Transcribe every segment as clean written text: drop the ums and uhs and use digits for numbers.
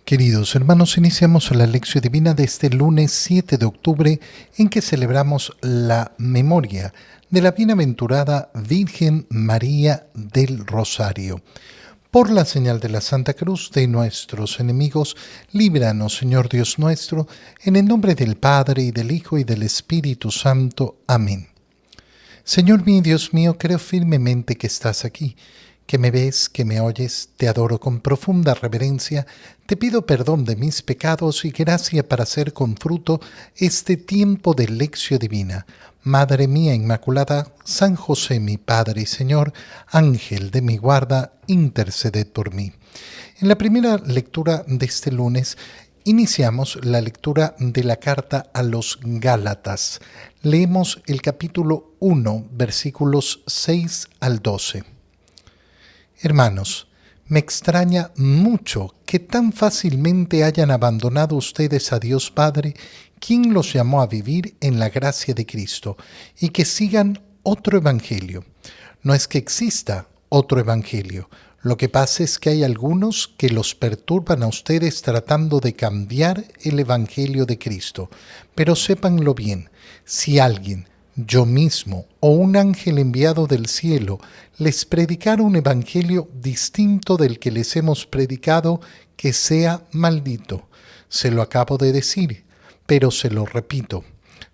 Queridos hermanos, iniciamos la lección divina de este lunes 7 de octubre en que celebramos la memoria de la bienaventurada Virgen María del Rosario. Por la señal de la Santa Cruz de nuestros enemigos, líbranos, Señor Dios nuestro, en el nombre del Padre, y del Hijo, y del Espíritu Santo. Amén. Señor mío, Dios mío, creo firmemente que estás aquí, que me ves, que me oyes, te adoro con profunda reverencia, te pido perdón de mis pecados y gracia para hacer con fruto este tiempo de lección divina. Madre mía Inmaculada, San José mi Padre y Señor, Ángel de mi guarda, interceded por mí. En la primera lectura de este lunes, iniciamos la lectura de la carta a los Gálatas. Leemos el capítulo 1, versículos 6 al 12. Hermanos, me extraña mucho que tan fácilmente hayan abandonado ustedes a Dios Padre, quien los llamó a vivir en la gracia de Cristo, y que sigan otro evangelio. No es que exista otro evangelio. Lo que pasa es que hay algunos que los perturban a ustedes tratando de cambiar el evangelio de Cristo. Pero sépanlo bien, si alguien, yo mismo o un ángel enviado del cielo les predicara un evangelio distinto del que les hemos predicado, que sea maldito. Se lo acabo de decir, pero se lo repito.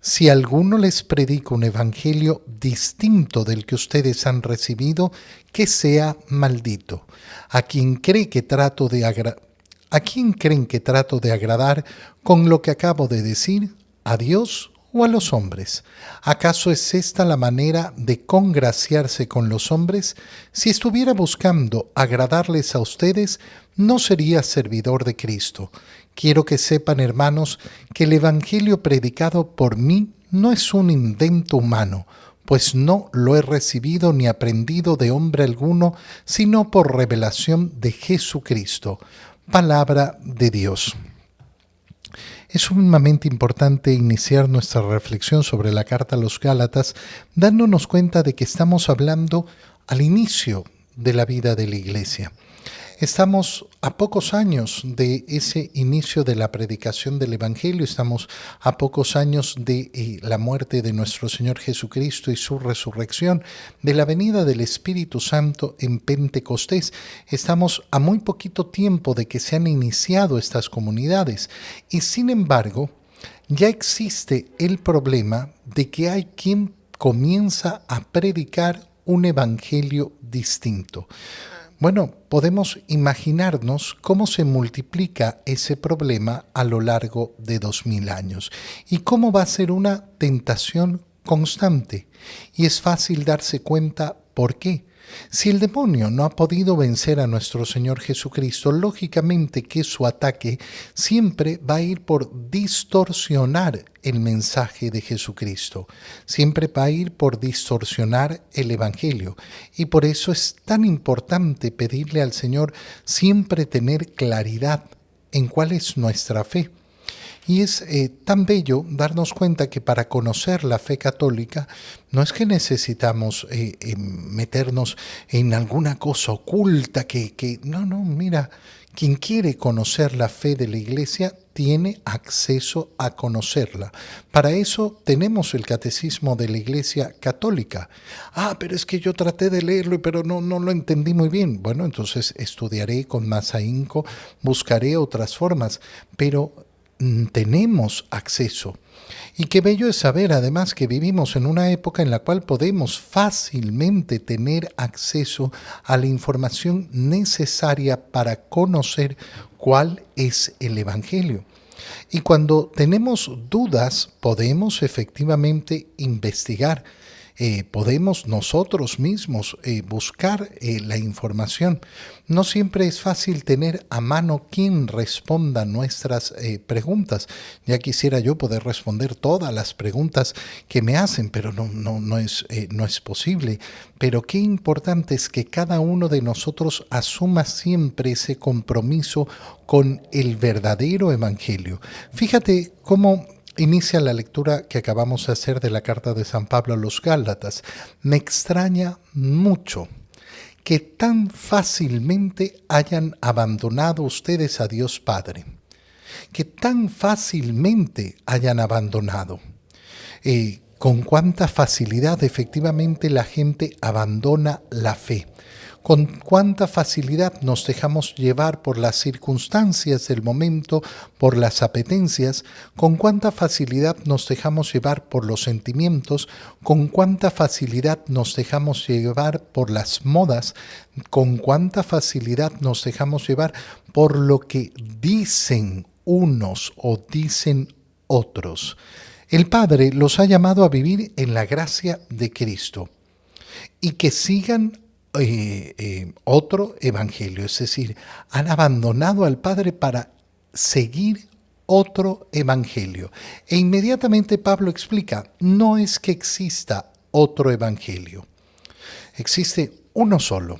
Si alguno les predica un evangelio distinto del que ustedes han recibido, que sea maldito. ¿A quién creen que trato de agradar con lo que acabo de decir? ¿A Dios o a los hombres? ¿Acaso es esta la manera de congraciarse con los hombres? Si estuviera buscando agradarles a ustedes, no sería servidor de Cristo. Quiero que sepan, hermanos, que el evangelio predicado por mí no es un invento humano, pues no lo he recibido ni aprendido de hombre alguno, sino por revelación de Jesucristo. Palabra de Dios. Es sumamente importante iniciar nuestra reflexión sobre la carta a los Gálatas dándonos cuenta de que estamos hablando al inicio de la vida de la Iglesia. Estamos a pocos años de ese inicio de la predicación del Evangelio, estamos a pocos años de la muerte de nuestro Señor Jesucristo y su resurrección, de la venida del Espíritu Santo en Pentecostés. Estamos a muy poquito tiempo de que se han iniciado estas comunidades y sin embargo ya existe el problema de que hay quien comienza a predicar un Evangelio distinto. Bueno, podemos imaginarnos cómo se multiplica ese problema a lo largo de 2000 años y cómo va a ser una tentación constante. Y es fácil darse cuenta por qué. Si el demonio no ha podido vencer a nuestro Señor Jesucristo, lógicamente que su ataque siempre va a ir por distorsionar el mensaje de Jesucristo. Siempre va a ir por distorsionar el Evangelio. Y por eso es tan importante pedirle al Señor siempre tener claridad en cuál es nuestra fe. Y es tan bello darnos cuenta que para conocer la fe católica no es que necesitamos meternos en alguna cosa oculta no, mira, quien quiere conocer la fe de la Iglesia tiene acceso a conocerla. Para eso tenemos el Catecismo de la Iglesia Católica. Pero es que yo traté de leerlo, pero no lo entendí muy bien. Bueno, entonces estudiaré con más ahínco, buscaré otras formas, pero tenemos acceso. Y qué bello es saber además que vivimos en una época en la cual podemos fácilmente tener acceso a la información necesaria para conocer cuál es el Evangelio. Y cuando tenemos dudas, podemos efectivamente investigar. Podemos nosotros mismos buscar la información. No siempre es fácil tener a mano quien responda nuestras preguntas. Ya quisiera yo poder responder todas las preguntas que me hacen, pero no es posible. Pero qué importante es que cada uno de nosotros asuma siempre ese compromiso con el verdadero evangelio. Fíjate cómo inicia la lectura que acabamos de hacer de la carta de San Pablo a los Gálatas. Me extraña mucho que tan fácilmente hayan abandonado ustedes a Dios Padre, que tan fácilmente hayan abandonado. Con cuánta facilidad efectivamente la gente abandona la fe. Con cuánta facilidad nos dejamos llevar por las circunstancias del momento, por las apetencias, con cuánta facilidad nos dejamos llevar por los sentimientos, con cuánta facilidad nos dejamos llevar por las modas, con cuánta facilidad nos dejamos llevar por lo que dicen unos o dicen otros. El Padre los ha llamado a vivir en la gracia de Cristo y que sigan otro evangelio, es decir, han abandonado al Padre para seguir otro evangelio. E inmediatamente Pablo explica, no es que exista otro evangelio, existe un solo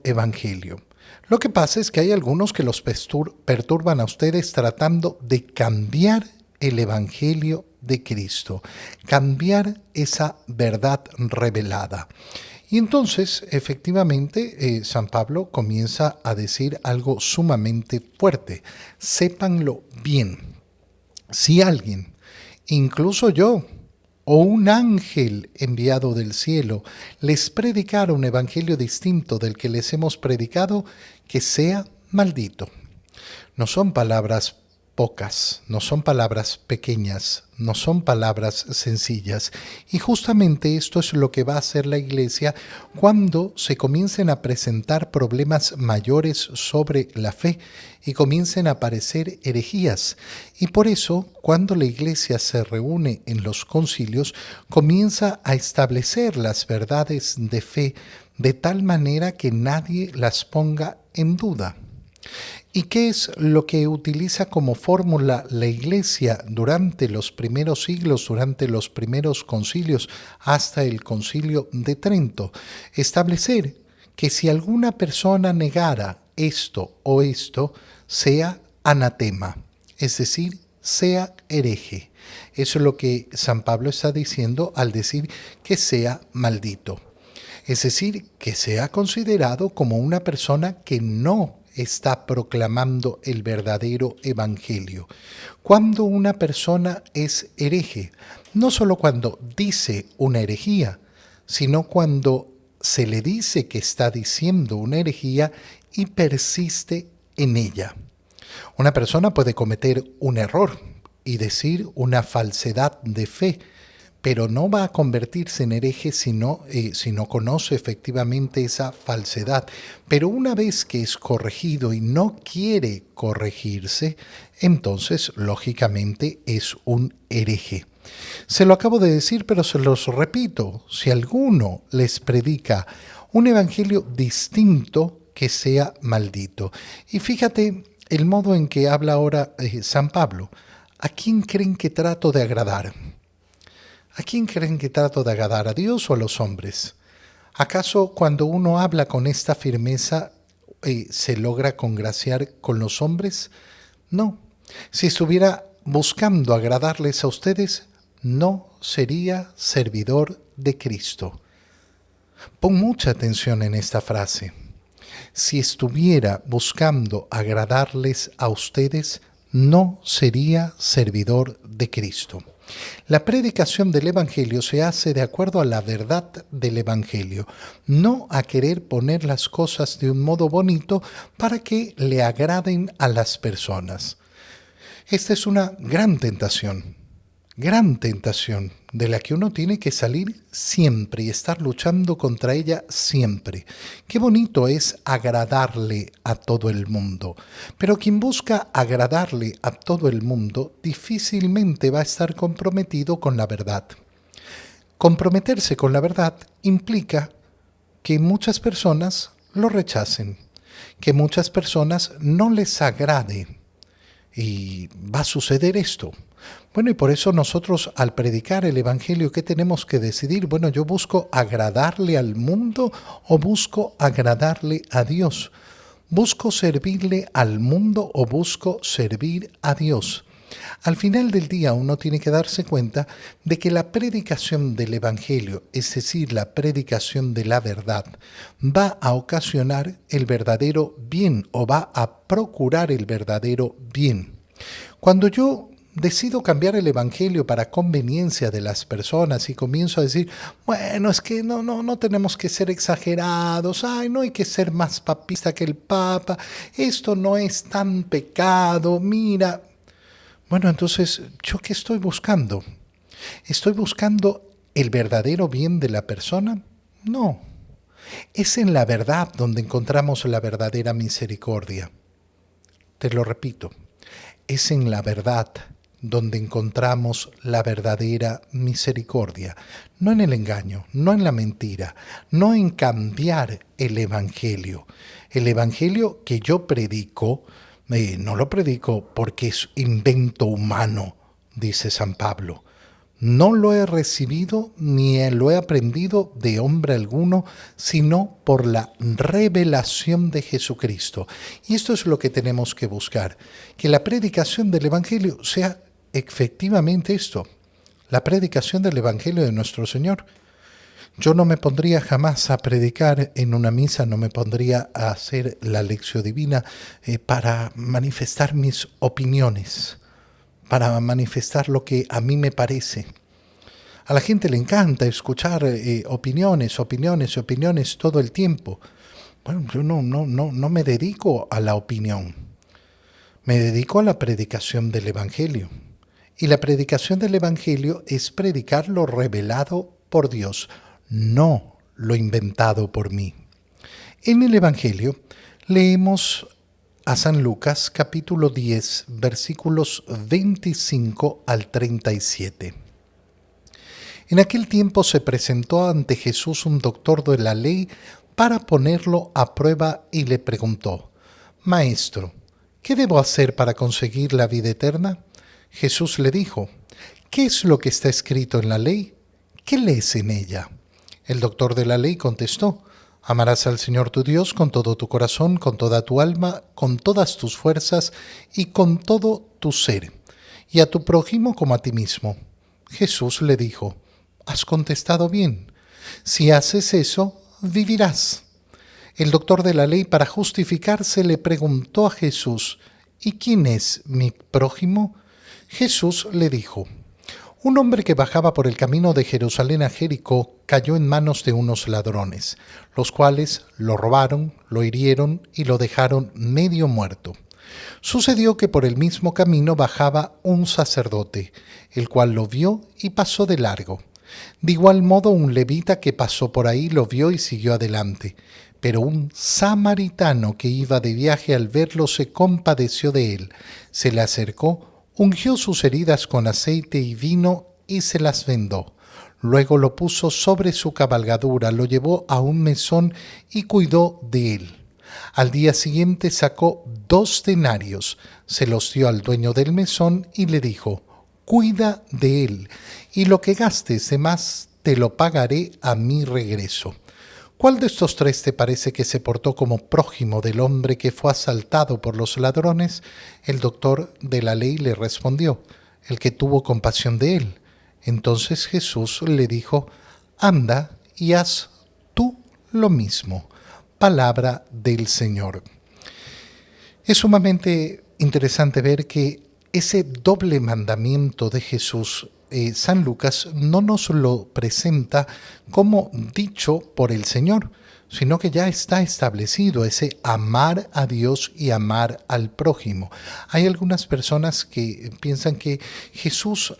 evangelio. Lo que pasa es que hay algunos que los perturban a ustedes tratando de cambiar el evangelio de Cristo, cambiar esa verdad revelada. Y entonces, efectivamente, San Pablo comienza a decir algo sumamente fuerte. Sépanlo bien. Si alguien, incluso yo, o un ángel enviado del cielo, les predicara un evangelio distinto del que les hemos predicado, que sea maldito. No son palabras pocas, no son palabras pequeñas, no son palabras sencillas. Y justamente esto es lo que va a hacer la Iglesia cuando se comiencen a presentar problemas mayores sobre la fe y comiencen a aparecer herejías. Y por eso, cuando la Iglesia se reúne en los concilios, comienza a establecer las verdades de fe de tal manera que nadie las ponga en duda. ¿Y qué es lo que utiliza como fórmula la Iglesia durante los primeros siglos, durante los primeros concilios, hasta el Concilio de Trento? Establecer que si alguna persona negara esto o esto, sea anatema, es decir, sea hereje. Eso es lo que San Pablo está diciendo al decir que sea maldito. Es decir, que sea considerado como una persona que no está proclamando el verdadero evangelio. Cuando una persona es hereje, no solo cuando dice una herejía, sino cuando se le dice que está diciendo una herejía y persiste en ella. Una persona puede cometer un error y decir una falsedad de fe, pero no va a convertirse en hereje si no conoce efectivamente esa falsedad. Pero una vez que es corregido y no quiere corregirse, entonces lógicamente es un hereje. Se lo acabo de decir, pero se los repito, si alguno les predica un evangelio distinto, que sea maldito. Y fíjate el modo en que habla ahora San Pablo. ¿A quién creen que trato de agradar? ¿A quién creen que trato de agradar? ¿A Dios o a los hombres? ¿Acaso cuando uno habla con esta firmeza se logra congraciar con los hombres? No. Si estuviera buscando agradarles a ustedes, no sería servidor de Cristo. Pon mucha atención en esta frase. Si estuviera buscando agradarles a ustedes, no sería servidor de Cristo. La predicación del Evangelio se hace de acuerdo a la verdad del Evangelio, no a querer poner las cosas de un modo bonito para que le agraden a las personas. Esta es una gran tentación de la que uno tiene que salir siempre y estar luchando contra ella siempre. Qué bonito es agradarle a todo el mundo, pero quien busca agradarle a todo el mundo difícilmente va a estar comprometido con la verdad. Comprometerse con la verdad implica que muchas personas lo rechacen, que muchas personas no les agrade, y va a suceder esto. Bueno, y por eso nosotros al predicar el Evangelio, ¿qué tenemos que decidir? Bueno, ¿yo busco agradarle al mundo o busco agradarle a Dios? ¿Busco servirle al mundo o busco servir a Dios? Al final del día uno tiene que darse cuenta de que la predicación del Evangelio, es decir, la predicación de la verdad, va a ocasionar el verdadero bien o va a procurar el verdadero bien. Cuando yo decido cambiar el evangelio para conveniencia de las personas y comienzo a decir, bueno, es que no tenemos que ser exagerados, ay, no hay que ser más papista que el Papa, esto no es tan pecado, mira. Bueno, entonces, ¿yo qué estoy buscando? ¿Estoy buscando el verdadero bien de la persona? No. Es en la verdad donde encontramos la verdadera misericordia. Te lo repito, es en la verdad donde encontramos la verdadera misericordia, no en el engaño, no en la mentira, no en cambiar el evangelio. El evangelio que yo predico, no lo predico porque es invento humano, dice San Pablo. No lo he recibido ni lo he aprendido de hombre alguno, sino por la revelación de Jesucristo. Y esto es lo que tenemos que buscar, que la predicación del Evangelio sea efectivamente esto, la predicación del Evangelio de nuestro Señor. Yo no me pondría jamás a predicar en una misa, no me pondría a hacer la lección divina para manifestar mis opiniones, para manifestar lo que a mí me parece. A la gente le encanta escuchar opiniones todo el tiempo. Bueno, yo no me dedico a la opinión, me dedico a la predicación del Evangelio. Y la predicación del Evangelio es predicar lo revelado por Dios, no lo inventado por mí. En el Evangelio leemos a San Lucas capítulo 10, versículos 25 al 37. En aquel tiempo se presentó ante Jesús un doctor de la ley para ponerlo a prueba y le preguntó, Maestro, ¿qué debo hacer para conseguir la vida eterna? Jesús le dijo, ¿qué es lo que está escrito en la ley? ¿Qué lees en ella? El doctor de la ley contestó, amarás al Señor tu Dios con todo tu corazón, con toda tu alma, con todas tus fuerzas y con todo tu ser, y a tu prójimo como a ti mismo. Jesús le dijo, has contestado bien. Si haces eso, vivirás. El doctor de la ley, para justificarse, le preguntó a Jesús, ¿y quién es mi prójimo? Jesús le dijo, un hombre que bajaba por el camino de Jerusalén a Jericó cayó en manos de unos ladrones, los cuales lo robaron, lo hirieron y lo dejaron medio muerto. Sucedió que por el mismo camino bajaba un sacerdote, el cual lo vio y pasó de largo. De igual modo un levita que pasó por ahí lo vio y siguió adelante. Pero un samaritano que iba de viaje al verlo se compadeció de él, se le acercó, ungió sus heridas con aceite y vino y se las vendó. Luego lo puso sobre su cabalgadura, lo llevó a un mesón y cuidó de él. Al día siguiente sacó 2 denarios, se los dio al dueño del mesón y le dijo, cuida de él, y lo que gastes de más te lo pagaré a mi regreso. ¿Cuál de estos 3 te parece que se portó como prójimo del hombre que fue asaltado por los ladrones? El doctor de la ley le respondió, el que tuvo compasión de él. Entonces Jesús le dijo, anda y haz tú lo mismo. Palabra del Señor. Es sumamente interesante ver que ese doble mandamiento de Jesús, San Lucas no nos lo presenta como dicho por el Señor, sino que ya está establecido ese amar a Dios y amar al prójimo. Hay algunas personas que piensan que Jesús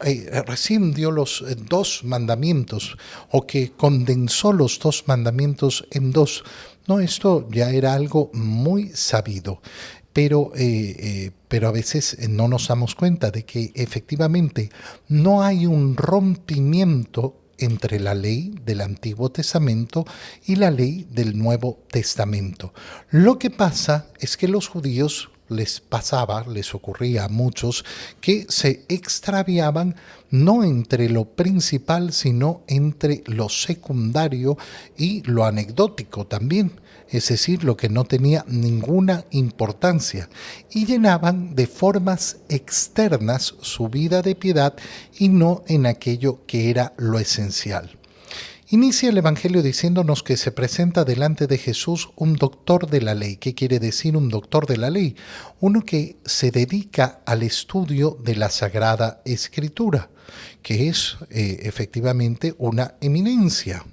recién dio los 2 mandamientos o que condensó los 2 mandamientos en 2. No, esto ya era algo muy sabido. Pero a veces no nos damos cuenta de que efectivamente no hay un rompimiento entre la ley del Antiguo Testamento y la ley del Nuevo Testamento. Lo que pasa es que los judíos les ocurría a muchos, que se extraviaban no entre lo principal, sino entre lo secundario y lo anecdótico también, es decir, lo que no tenía ninguna importancia, y llenaban de formas externas su vida de piedad y no en aquello que era lo esencial. Inicia el Evangelio diciéndonos que se presenta delante de Jesús un doctor de la ley. ¿Qué quiere decir un doctor de la ley? Uno que se dedica al estudio de la Sagrada Escritura, que es efectivamente una eminencia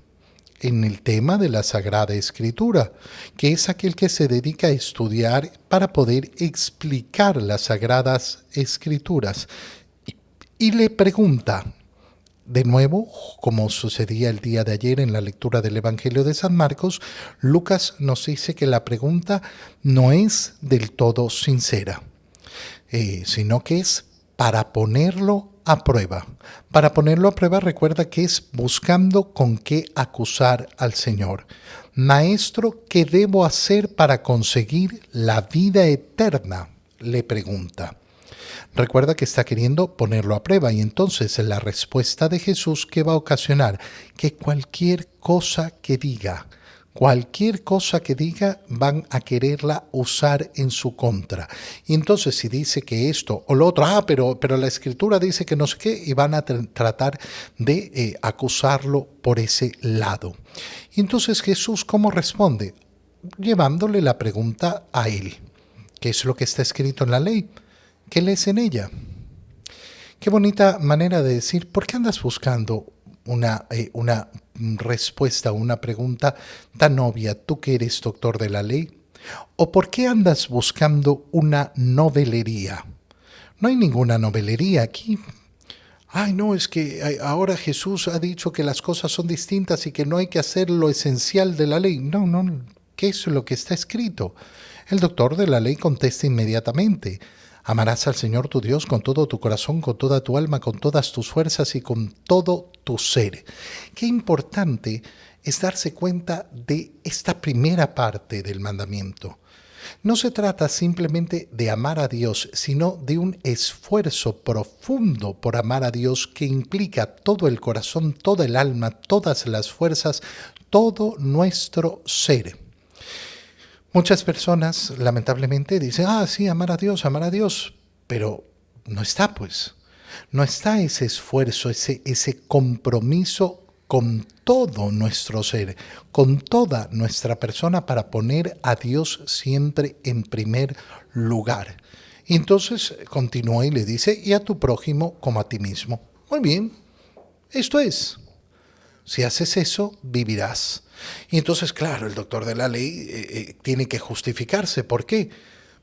en el tema de la Sagrada Escritura, que es aquel que se dedica a estudiar para poder explicar las Sagradas Escrituras. Y le pregunta, de nuevo, como sucedía el día de ayer en la lectura del Evangelio de San Marcos, Lucas nos dice que la pregunta no es del todo sincera, sino que es para ponerlo a prueba. Para ponerlo a prueba, recuerda que es buscando con qué acusar al Señor. Maestro, ¿qué debo hacer para conseguir la vida eterna?, le pregunta. Recuerda que está queriendo ponerlo a prueba, y entonces la respuesta de Jesús, ¿qué va a ocasionar? Que cualquier cosa que diga van a quererla usar en su contra. Y entonces si dice que esto o lo otro, pero la Escritura dice que no sé qué, y van a tratar de acusarlo por ese lado. Y entonces Jesús, ¿cómo responde? Llevándole la pregunta a él. ¿Qué es lo que está escrito en la ley? ¿Qué lees en ella? Qué bonita manera de decir, ¿por qué andas buscando una respuesta, una pregunta tan obvia, tú que eres doctor de la ley? ¿O por qué andas buscando una novelería? No hay ninguna novelería aquí. Ay, no, es que ahora Jesús ha dicho que las cosas son distintas y que no hay que hacer lo esencial de la ley. No, ¿qué es lo que está escrito? El doctor de la ley contesta inmediatamente. Amarás al Señor tu Dios con todo tu corazón, con toda tu alma, con todas tus fuerzas y con todo tu ser. Qué importante es darse cuenta de esta primera parte del mandamiento. No se trata simplemente de amar a Dios, sino de un esfuerzo profundo por amar a Dios que implica todo el corazón, toda el alma, todas las fuerzas, todo nuestro ser. Muchas personas, lamentablemente, dicen, sí, amar a Dios, pero no está, pues. No está ese esfuerzo, ese compromiso con todo nuestro ser, con toda nuestra persona para poner a Dios siempre en primer lugar. Y entonces continúa y le dice, y a tu prójimo como a ti mismo. Muy bien, esto es. Si haces eso, vivirás. Y entonces, claro, el doctor de la ley tiene que justificarse. ¿Por qué?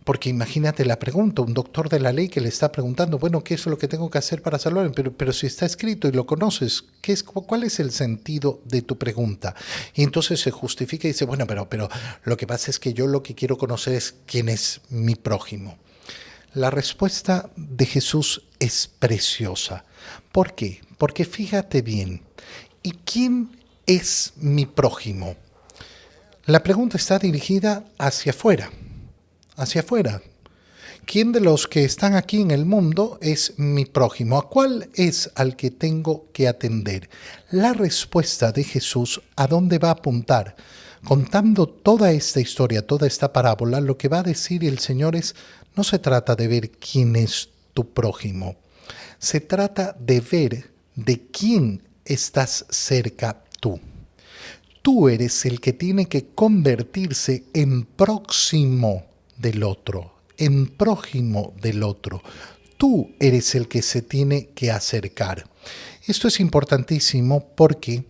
Porque imagínate la pregunta, un doctor de la ley que le está preguntando, bueno, ¿qué es lo que tengo que hacer para salvarme? Pero si está escrito y lo conoces, ¿cuál es el sentido de tu pregunta? Y entonces se justifica y dice, bueno, pero lo que pasa es que yo lo que quiero conocer es quién es mi prójimo. La respuesta de Jesús es preciosa. ¿Por qué? Porque fíjate bien, ¿y quién es mi prójimo? La pregunta está dirigida hacia afuera. Hacia afuera. ¿Quién de los que están aquí en el mundo es mi prójimo? ¿A cuál es al que tengo que atender? La respuesta de Jesús, ¿a dónde va a apuntar? Contando toda esta historia, toda esta parábola, lo que va a decir el Señor es, no se trata de ver quién es tu prójimo. Se trata de ver de quién estás cerca tú. Tú eres el que tiene que convertirse en próximo del otro, en prójimo del otro. Tú eres el que se tiene que acercar. Esto es importantísimo porque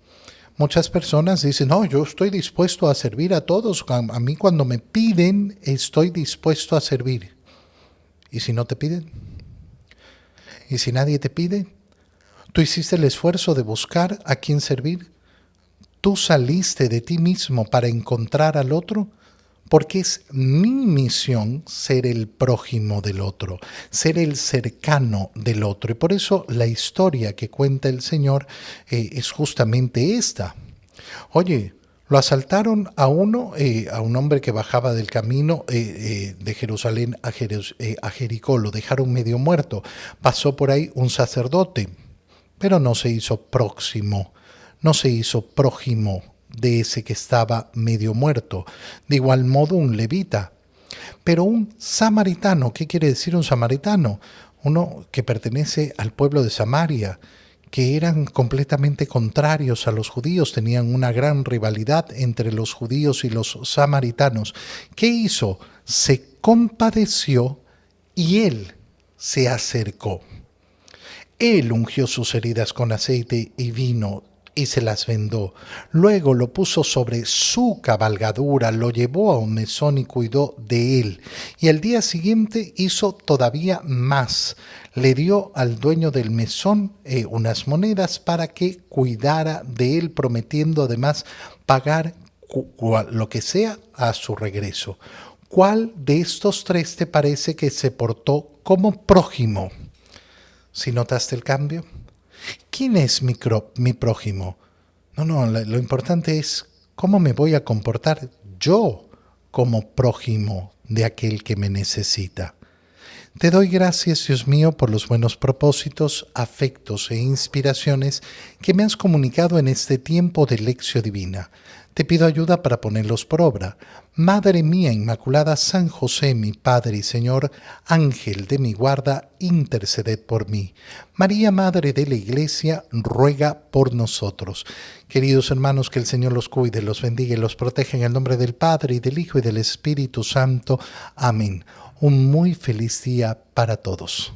muchas personas dicen, no, yo estoy dispuesto a servir a todos. A mí cuando me piden, estoy dispuesto a servir. ¿Y si no te piden? ¿Y si nadie te pide? ¿Tú hiciste el esfuerzo de buscar a quién servir? ¿Tú saliste de ti mismo para encontrar al otro? Porque es mi misión ser el prójimo del otro, ser el cercano del otro. Y por eso la historia que cuenta el Señor es justamente esta. Oye, Lo asaltaron a a un hombre que bajaba del camino de Jerusalén a Jericó. Lo dejaron medio muerto. Pasó por ahí un sacerdote, pero no se hizo próximo, no se hizo prójimo de ese que estaba medio muerto. De igual modo un levita. Pero un samaritano, ¿qué quiere decir un samaritano? Uno que pertenece al pueblo de Samaria, que eran completamente contrarios a los judíos, tenían una gran rivalidad entre los judíos y los samaritanos. ¿Qué hizo? Se compadeció y él se acercó. Él ungió sus heridas con aceite y vino y se las vendó. Luego lo puso sobre su cabalgadura, lo llevó a un mesón y cuidó de él. Y al día siguiente hizo todavía más. Le dio al dueño del mesón unas monedas para que cuidara de él, prometiendo además pagar lo que sea a su regreso. ¿Cuál de estos tres te parece que se portó como prójimo? ¿Si notaste el cambio? ¿Quién es mi prójimo? No, lo importante es cómo me voy a comportar yo como prójimo de aquel que me necesita. Te doy gracias, Dios mío, por los buenos propósitos, afectos e inspiraciones que me has comunicado en este tiempo de lección divina. Te pido ayuda para ponerlos por obra. Madre mía Inmaculada, San José, mi Padre y Señor, Ángel de mi guarda, interceded por mí. María, Madre de la Iglesia, ruega por nosotros. Queridos hermanos, que el Señor los cuide, los bendiga y los proteja en el nombre del Padre, y del Hijo, y del Espíritu Santo. Amén. Un muy feliz día para todos.